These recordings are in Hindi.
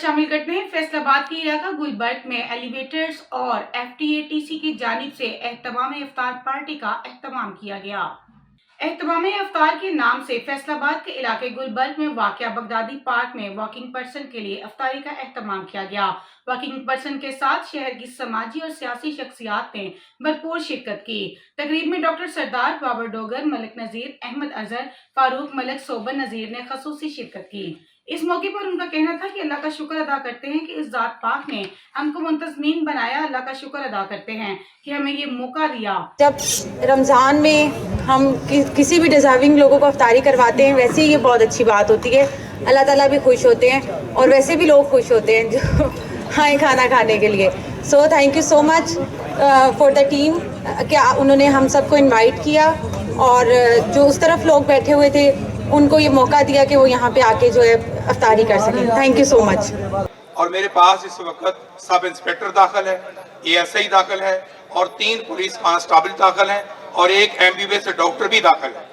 शामिल करते हैं। फैसलाबाद के इलाका गुलबर्ग में एलिवेटर्स और एफटीएटीसी की जानिब से एहतमाम इफ्तार पार्टी का एहतमाम किया गया। एहतमाम इफ्तार के नाम से फैसलाबाद के इलाके गुलबर्ग में वाक़या बगदादी पार्क में वॉकिंग पर्सन के लिए इफ्तारी का एहतमाम किया गया। वॉकिंग पर्सन के साथ शहर की समाजी और सियासी शख्सियात ने भरपूर शिरकत की। तकरीब में डॉक्टर सरदार बाबर डोगर, मलिक नज़ीर, अहमद अजहर, फारूक मलिक, सोबन नज़ीर ने खसूसी शिरकत की। इस मौके पर उनका कहना था कि अल्लाह का शुक्र अदा करते हैं कि इस ज़ात पाक ने हमको मुंतज़मीन बनाया। अल्लाह का शुक्र अदा करते हैं कि हमें ये मौका दिया। जब रमज़ान में हम किसी भी डिज़र्विंग लोगों को इफ्तारी करवाते हैं, वैसे ही ये बहुत अच्छी बात होती है। अल्लाह ताला भी खुश होते हैं और वैसे भी लोग खुश होते हैं जो आए खाना खाने के लिए। So thank you so much for the team कि उन्होंने हम सबको इनवाइट किया और जो उस तरफ लोग बैठे हुए थे उनको ये मौका दिया कि वो यहाँ पे आके जो है इफ्तारी कर सकें। Thank you so much. और मेरे पास इस वक्त सब इंस्पेक्टर दाखिल है, एएसआई दाखिल है और 3 पुलिस कांस्टेबल दाखिल हैं और एक एमबीबीएस डॉक्टर भी दाखिल है।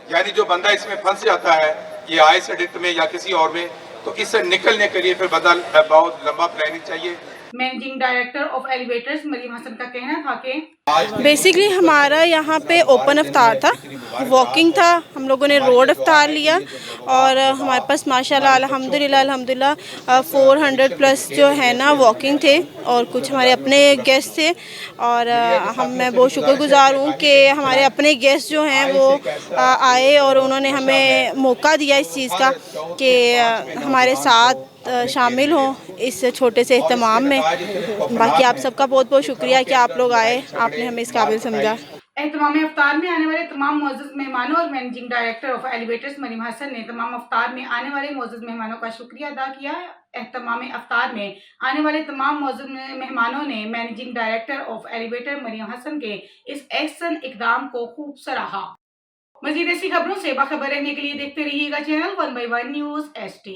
यानी जो बंदा इसमें फंस जाता है ये आइस में या किसी और में, तो इससे निकलने के लिए फिर बदल बहुत लंबा प्लानिंग चाहिए। Managing director of elevators Maryam Hasan का कहना था कि बेसिकली हमारा यहाँ पे ओपन इफ्तार था, वॉकिंग था, हम लोगों ने रोड इफ्तार लिया और हमारे पास माशाल्लाह अल्हम्दुलिल्लाह 400 प्लस जो है ना वॉकिंग थे और कुछ हमारे अपने गेस्ट थे। और मैं बहुत शुक्रगुजार हूँ कि हमारे अपने गेस्ट जो हैं वो आए और उन्होंने हमें मौका दिया इस चीज़ का कि हमारे साथ शामिल हों इस छोटे से एहतमाम में। बाकी आप सबका बहुत बहुत शुक्रिया कि आप लोग आए, आपने हमें इस काबिल समझा। एहतमाम इफ्तार में आने वाले तमाम मोअज़्ज़ज़ मेहमानों और managing director of elevators Maryam Hasan ने तमाम इफ्तार में आने वाले मोअज़्ज़ज़ मेहमानों का शुक्रिया अदा किया। एहतमाम इफ्तार में आने वाले तमाम मोअज़्ज़ज़ मेहमानों ने managing director of elevator Maryam Hasan के इस एहसन इक़दाम को खूब सराहा। मज़ीद ऐसी खबरों से बाखबर रहने के लिए देखते रहिएगा चैनल 1/1 न्यूज़ HD।